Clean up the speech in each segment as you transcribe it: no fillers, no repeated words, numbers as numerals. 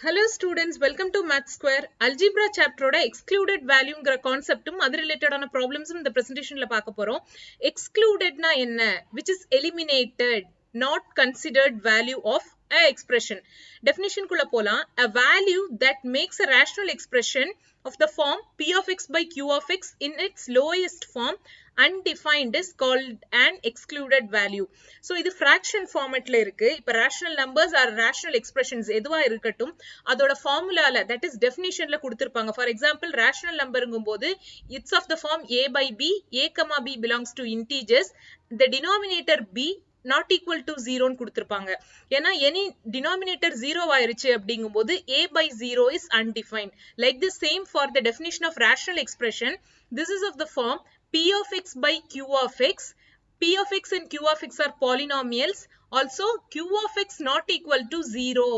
Hello students, welcome to Math Square. Algebra chapter oda excluded value ங்கற கான்செப்டும் அது ரிலேட்டடான ப்ராப்ளம்ஸும் இந்த பிரசன்டேஷன்ல பார்க்க போறோம். Excluded னா என்ன? Which is eliminated, not considered value of a expression. Definition குள்ள போலாம். A value that makes a rational expression of the form p of x by q of x in its lowest form undefined is called an excluded value. So இது fraction formatல இருக்கு. இப்ப rational numbers or rational expressions எதுவா இருக்கட்டும் அதோட formulaல that is definitionல கொடுத்திருப்பாங்க. For example, rational numberங்கும் போது it's of the form a by b, a comma b belongs to integers, the denominator b not equal to 0 ன்னு கொடுத்திருப்பாங்க. ஏன்னா any denominator 0 ஆயிருச்சு அப்படிங்கும்போது a by 0 is undefined. Like the same for the definition of rational expression, this is of the form p of x by q of x. P of x and q of x are polynomials. Also q of x not equal to 0.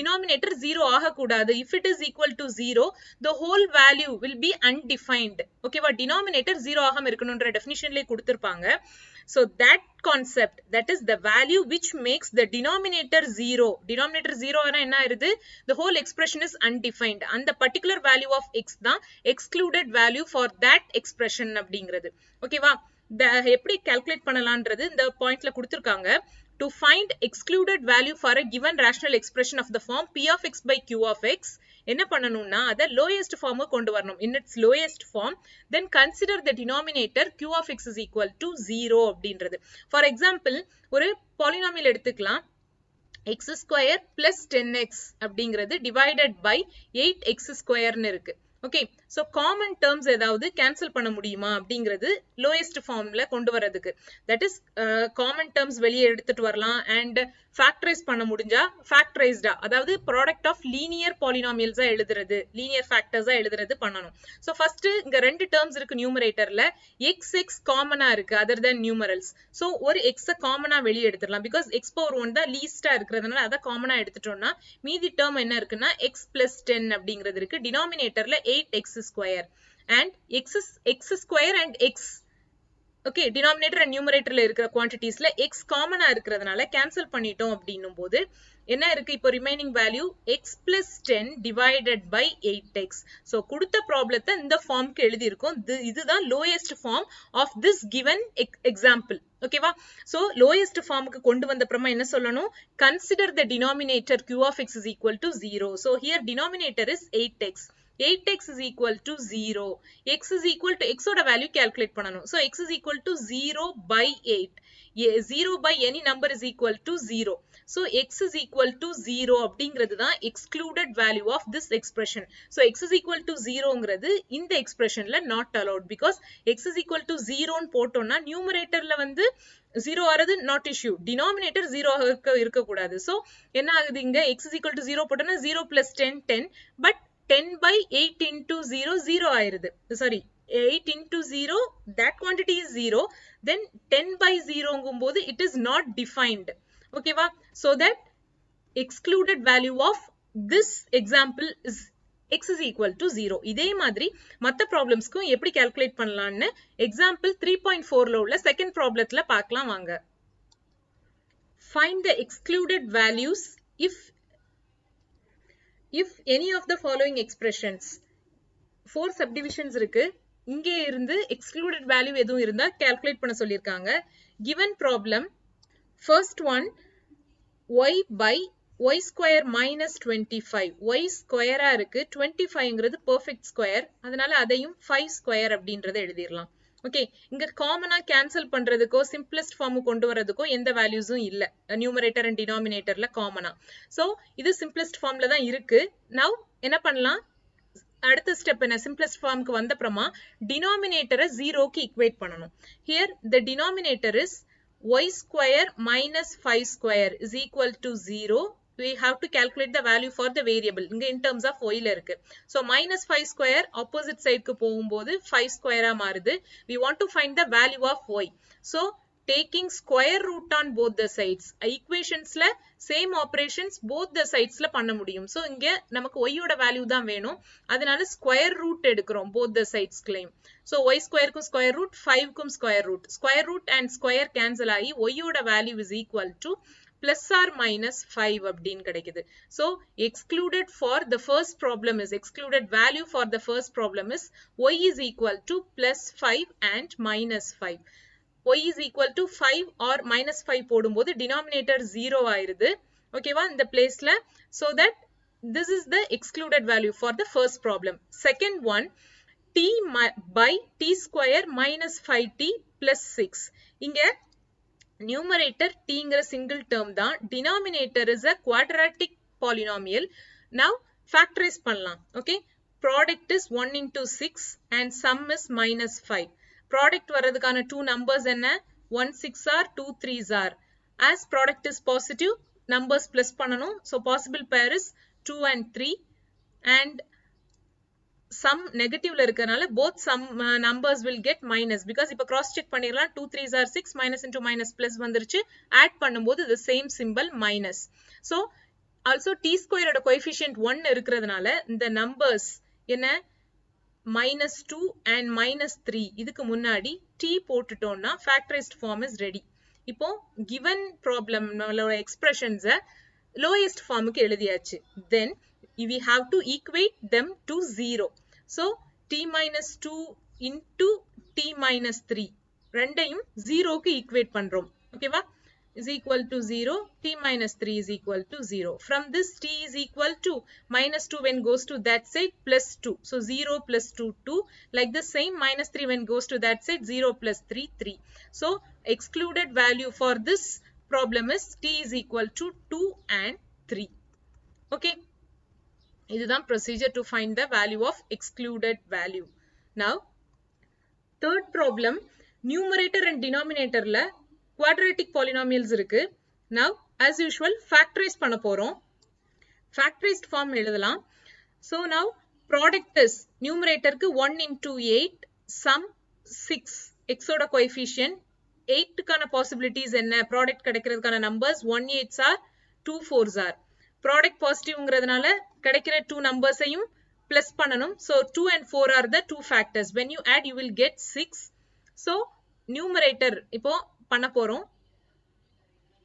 Denominator 0 ஆகக்கூடாது. If it is equal to 0, the whole value will be undefined. Okay, but denominator 0 ஆகாம இருக்கணும்ன்ற definitionலயே கொடுத்திருப்பாங்க. So that concept, that is the value which makes the denominator 0. Denominator 0 ஆனா என்ன ஆயிருது? The whole expression is undefined. And the particular value of x தான் excluded value for that expression அப்படிங்கிறது. ஓகேவா? எப்படி calculate பண்ணலாம்ன்றது இந்த பாயிண்ட்ல கொடுத்திருக்காங்க. To find excluded value for a given rational expression of the form p of x by q of x, என்ன பண்ணணும்னா அத lowest form கொண்டு வரணும். In its lowest form, then consider the denominator q of x is equal to 0 அப்படின்றது. For example, ஒரு polynomial எடுத்துக்கலாம். x square plus 10x அப்படிங்கிறது divided by 8x square ன்னு இருக்கு. Okay, so common terms ஏதாவது cancel பண்ண முடியுமா அப்படிங்கிறது lowest formல கொண்டு வரதுக்கு. That is common terms வெளியே எடுத்துட்டு வரலாம் and factorize பண்ண முடிஞ்சா factorized அதாவது product of linear polynomials எழுதுறது, linear factors எழுதுறது பண்ணணும். So first இங்க ரெண்டு terms இருக்கு numeratorல, x common இருக்கு other than numerals. So ஒரு x common வெளியே எடுத்துடலாம் because x power 1 தான் least இருக்கிறதுனால அத common எடுத்துட்டோம்னா மீதி term என்ன இருக்குன்னா x plus 10 அப்படிங்கிறது இருக்கு. Denominatorல 8x square and x square and x. Okay, denominator and numeratorல இருக்கிற quantitiesல x common இருக்கிறதுனால cancel பண்ணிட்டோம் அப்படின்னும்போது என்ன இருக்கு இப்போ remaining value x plus 10 divided by 8x. So கொடுத்த ப்ராப்ளத்தை இந்த ஃபார்முக்கு எழுதி இருக்கோம். இதுதான் lowest form of this given example. ஓகேவா? So lowest ஃபார்முக்கு கொண்டு வந்த அப்புறமா என்ன சொல்லணும்? Consider the denominator q of x is equal to 0. So here denominator is 8x. 8x is equal to 0. X is equal to x oda value calculate பண்ணனும். So x is equal to 0 by 8. 0 by any number is equal to 0. So x is equal to 0 அப்படிங்கிறது தான் excluded value of this expression. So x is equal to 0ங்கிறது இந்த expressionல not allowed because x is equal to 0 ன்னு போட்டோம்னா numeratorல வந்து 0 ஆறது not issue. Denominator 0 இருக்கக்கூடாது. So என்ன ஆகுது இங்க x is equal to 0 போட்டோம்னா 0 plus 10 10 but 10 by 8 into 0 0 ஆயிருது. Sorry, 8 into 0 that quantity is 0, then 10 by 0 ங்கும்போது it is not defined. Okay வா? So that excluded value of this example is x is equal to 0. இதே மாதிரி மத்த ப்ராப்ளம்ஸ்க்கும் எப்படி calculate பண்ணலாம்னு example 3.4ல உள்ள second ப்ராப்ளத்துல பார்க்கலாம் வாங்க. Find the excluded values if any of the following expressions. 4 subdivisions இருக்கு. இங்கே இருந்து excluded value எதுவும் இருந்தா calculate பண்ண சொல்லிருக்காங்க. Given problem, first one y by y square minus 25. y square இருக்கு, 25ங்கிறது perfect square, அதனால அதையும் 5 square அப்படின்றத எழுதிரலாம். Okay, இங்க காமனா கேன்சல் பண்றதுக்கோ simplest form கொண்டு வரதுக்கோ எந்த வேல்யூஸும் இல்ல numerator and denominatorல காமனா. So இது simplest formல தான் இருக்கு. Now என்ன பண்ணலாம்? அடுத்த ஸ்டெப் என்ன? simplest formக்கு வந்த அப்புறமா denominatorஐ 0க்கு equate பண்ணனும். Here the denominator is y square minus 5 square is equal to 0. We have to calculate the value for the variable. இங்க in terms of y ல இருக்கு. So minus 5 square opposite side க்கு போகும்போது 5 square ஆ மாறுது. We want to find the value of y. So taking square root on both the sides. Equationsல same operations both the sidesல பண்ண முடியும். So இங்க நமக்கு y ஓட value தான் வேணும். அதனால square root எடுக்கிறோம் both the sides claim. So y square க்கும் square root, 5 க்கும் square root. Square root and square cancel ஆகி y ஓட value is equal to plus or minus 5 அப்படின்னு கிடைக்குது. So excluded for the first problem is, excluded value for the first problem is y is equal to plus 5 and minus 5. y is equal to 5 or minus 5 போடும்போது denominator 0 ஆயிருது. ஓகேவா இந்த பிளேஸ்ல. So that this is the excluded value for the first problem. Second one, t by t square minus 5t plus 6. இங்க numerator t ங்கிற single term தான். Denominator is a quadratic polynomial. Now factorize பண்ணலாம். Okay. Product is 1 into 6 and sum is minus 5. Product வரதுக்கான two numbers என்ன? 1 6 are 2 3s are. As product is positive, numbers plus பண்ணணும். So possible pair is 2 and 3 and sum negative ல இருக்கறனால both sum numbers will get minus because இப்ப cross check பண்ணிரலாம் 2 3s are 6 minus into minus plus வந்துருச்சு add பண்ணும்போது the same symbol minus. So also t square ஓட coefficient 1 இருக்கறதுனால இந்த numbers என்ன minus 2 and minus 3 இதுக்கு முன்னாடி t போட்டுட்டோம்னா factorized form is ready. இப்போ given problem நம்மளோட expressions lowest form க்கு எழுதியாச்சு. Then we have to equate them to 0. So t minus 2 into t minus 3 ரெண்டையும் 0 க்கு equate பண்றோம். ஓகேவா? is equal to 0, t minus 3 is equal to 0. From this t is equal to minus 2 when goes to that side plus 2. So 0 plus 2, 2. Like the same minus 3 when goes to that side 0 plus 3, 3. So excluded value for this problem is t is equal to 2 and 3. Okay. இதுதான் procedure to find the value of excluded value. Now, third problem, numerator and denominator ல quadratic polynomials இருக்கு. Now, as usual, factorize பண்ண போறோம். Factorized form எழுதலாம். So now, product is numerator க்கு 1 into 8, sum 6, x ஓட coefficient, 8 க்கான possibilities என்ன? Product கிடைக்கிறதுக்கான numbers 1 8s are, 2 4s are. Product positive ங்கிறதுனால கிடைக்கிற two numbers ஐயும் plus பண்ணணும். So 2 and 4 are the two factors. When you add, you will get 6. So numerator இப்போ பண்ண போறோம்.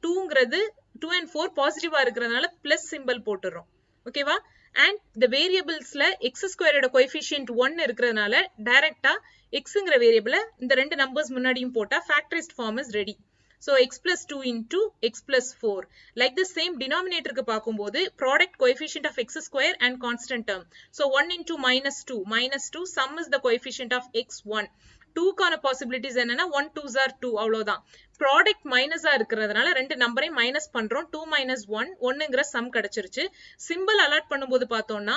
2 ங்கிறது 2 and 4 positive இருக்கிறதுனால plus symbol போட்டுறோம். ஓகேவா? And the variablesல x square ஓட coefficient 1 இருக்கிறதுனால டைரக்டா x ங்கிற வேரியபிள இந்த ரெண்டு நம்பர்ஸ் முன்னாடியும் போட்டா factorized form is ready. So x plus 2 into x plus 4. Like the same denominator க்கு பாக்கும்போது product coefficient of x square and constant term. So 1 into minus 2. Minus 2 sum is the coefficient of x1. 2 க்கான possibilities என்னன்னா 1 2s are 2 அவ்வளவுதான். Product minus ஆ இருக்கிறதுனால ரெண்டு நம்பரை minus பண்றோம். 2 minus 1 1ங்கிற sum கிடைச்சிருச்சு. Symbol allot பண்ணும்போது பார்த்தோம்னா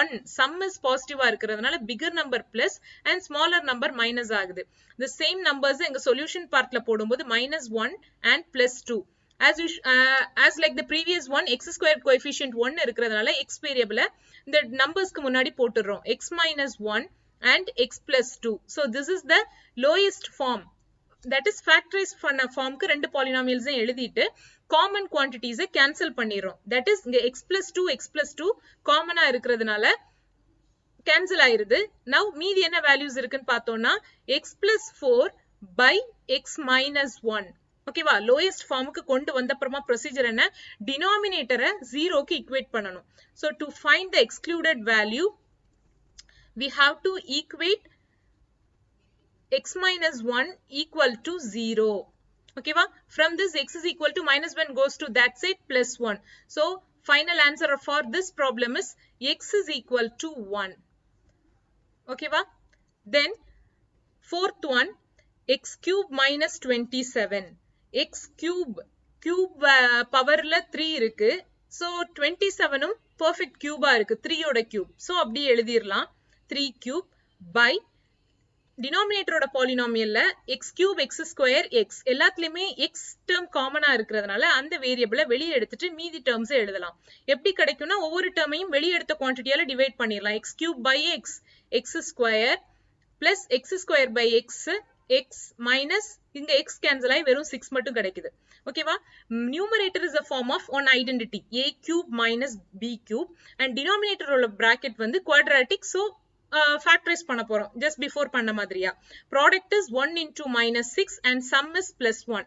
1 sum is positive ஆ இருக்கிறதுனால bigger number plus and smaller number minus ஆகுது. The same numbers எங்க solution partல போடும்போது minus 1 and plus 2. As like the previous one, x squared coefficient 1 இருக்கிறதுனால x variable இந்த நம்பர்ஸ்க்கு முன்னாடி போட்டுறோம். x minus 1 and x plus 2. So this is the lowest form. That is factorized form க்கு ரெண்டு polynomials எழுதிட்டு common quantities cancel பண்ணிரோம். That is இங்க x plus 2 x plus 2 common ஆ இருக்கிறதுனால cancel ஆயிருது. Now மீதி என்ன values இருக்குன்னு பார்த்தோம்னா x plus 4 by x minus 1. ஓகேவா? lowest form க்கு கொண்டு வந்த அப்புறமா procedure என்ன? denominator 0 க்கு equate பண்ணனும். So to find the excluded value, we have to equate x minus 1 equal to 0. Okay, va? From this x is equal to minus 1 goes to that side plus 1. So final answer for this problem is x is equal to 1. Okay, va? Then fourth one, x cube minus 27. X cube power la 3 இருக்கு. So 27 perfect cube ஆ இருக்கு. 3 ஓட cube. So அப்படி எழுதிரலாம். 3 cube by denominator ஓட polynomial x cube x square x எல்லாத்துலயுமே x term common ஆ இருக்கிறதுனால அந்த வேரியபிளை வெளியே எடுத்துட்டு மீதி terms எழுதலாம். எப்படி கிடைக்கும்னா ஒவ்வொரு termையும் வெளியே எடுத்த குவாண்டிட்டியால டிவைட் பண்ணிரலாம். x cube by x x square plus x square by x x minus இங்க x cancel ஆகி வெறும் 6 மட்டும் கிடைக்குது. ஓகேவா? numerator is a form of one identity a cube minus b cube and denominator உள்ள bracket வந்து quadratic. So factorize பண்ண போறோம் just before பண்ண மாதிரியா. Product is 1 into minus 6 and sum is plus 1.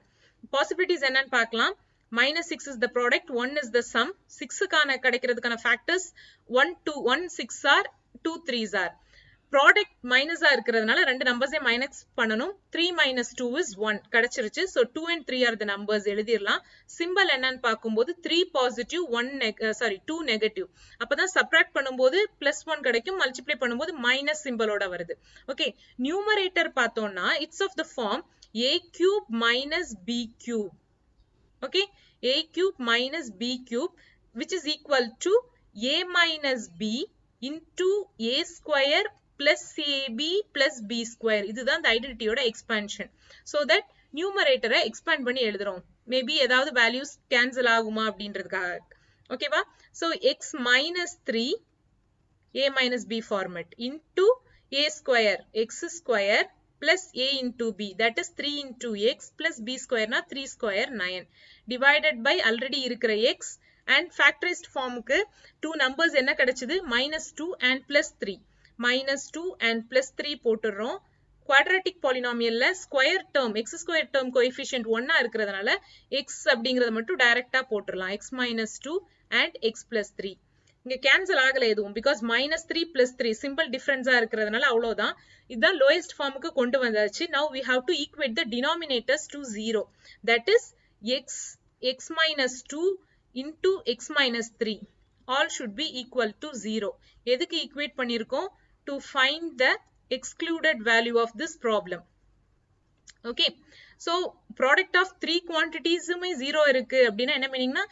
Possibilities என்னன்னு பார்க்கலாம். minus 6 is the product, 1 is the sum. 6 கான கிடைக்கிறதுக்கான factors 1 2 1 6 are 2 3s are. Product minus ஆ இருக்கிறதுனால ரெண்டு நம்பர்ஸே மைனஸ் பண்ணனும். 3 minus 2 is 1 கிடைச்சிருச்சு. So 2 and 3 are the numbers எழுதிரலாம். Symbol என்னன்னு பாக்கும்போது 3 positive 2 negative. அப்பதான் subtract பண்ணும்போது plus 1 கிடைக்கும், multiply பண்ணும்போது minus சிம்பலோட வருது. Okay, numerator பார்த்தோம்னா it's of the form a cube minus b cube. Okay, a cube minus b cube which is equal to a minus b into a square plus ab plus b square. இதுதான் the identity ஓட expansion. So that numerator expand பண்ணி எழுதுறோம். Maybe ஏதாவது values cancel ஆகுமா அப்படின்றதுக்காக. ஓகேவா? So x minus 3 a minus b format into a square x square plus a into b, that is 3 into x plus b square na 3 square 9 divided by already இருக்கிற x and factorized form க்கு two numbers என்ன கிடைச்சது? minus 2 and plus 3. minus 2 and plus 3 போட்டுறோம். quadratic polynomial ல square term x square term coefficient 1 ஆ இருக்கிறதுனால x அப்படிங்கறத மட்டும் டைரக்டா போட்டுறலாம். x minus 2 and x plus 3. இங்க cancel ஆகல எதுவும் because minus 3 plus 3 simple difference ஆ இருக்கிறதுனால அவ்வளவுதான். இதுதான் lowest form க்கு கொண்டு வந்தாச்சு. Now we have to equate the denominators to 0. That is x minus 2 into x minus 3. All should be equal to 0. எதுக்கு equate பண்ணிருக்கோம்? To find the excluded value of this problem. Okay, so product of three quantities 0 இருக்கு அப்படின்னா என்ன மீனிங்னா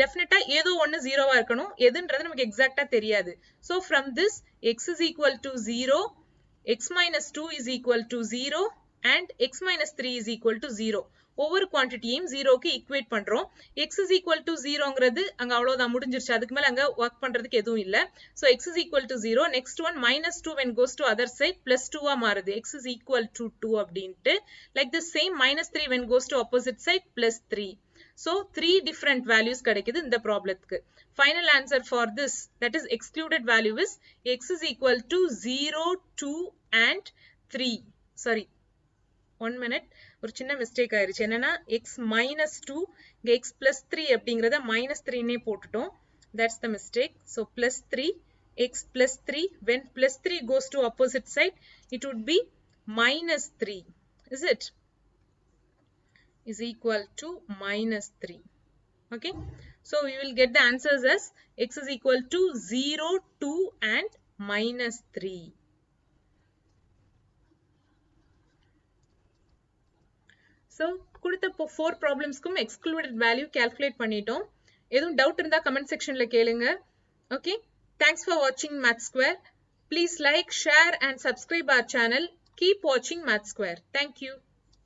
definitely ஏதோ ஒன்னு 0 ஆ இருக்கணும். எதுன்றது நமக்கு எக்ஸாக்ட்டா தெரியாது. So from this x is equal to 0, x minus 2 is equal to 0 and x minus 3 is equal to 0. ஒவ்வொரு குவாண்டிட்டியையும் 0 க்கு ஈக்குவேட் பண்றோம். x is equal to 0ங்கிறது அங்க அவ்வளவுதான் முடிஞ்சிருச்சு. அதுக்கு மேல அங்க வர்க் பண்றதுக்கு எதுவும் இல்ல. So x is equal to 0. Next one minus 2 when goes to other side plus 2 ஆ மாறுது. x is equal to 2 அப்படின்ட்டு. Like the same minus 3 when goes to opposite side plus 3. So 3 different values கிடைக்குது இந்த ப்ராப்ளத்துக்கு. Final answer for this, that is excluded value is x is equal to 0, 2 and 3. Sorry, 1 minute. ஒரு சின்ன mistake ஆயிருச்சு. என்னன்னா x minus 2 இங்க x plus 3 அப்படிங்கறத minus 3 னே போட்டுட்டோம். That's the mistake. So plus 3, x plus 3, when plus 3 goes to opposite side, it would be minus 3. Is it? Is equal to minus 3. Okay. So we will get the answers as x is equal to 0, 2 and minus 3. So கொடுத்த 4 problemsக்கும் excluded value calculate பண்ணிட்டோம். எதுவும் doubt இருந்தா comment sectionல கேளுங்க. Okay. Thanks for watching Math Square. Please like, share and subscribe our channel. Keep watching Math Square. Thank you.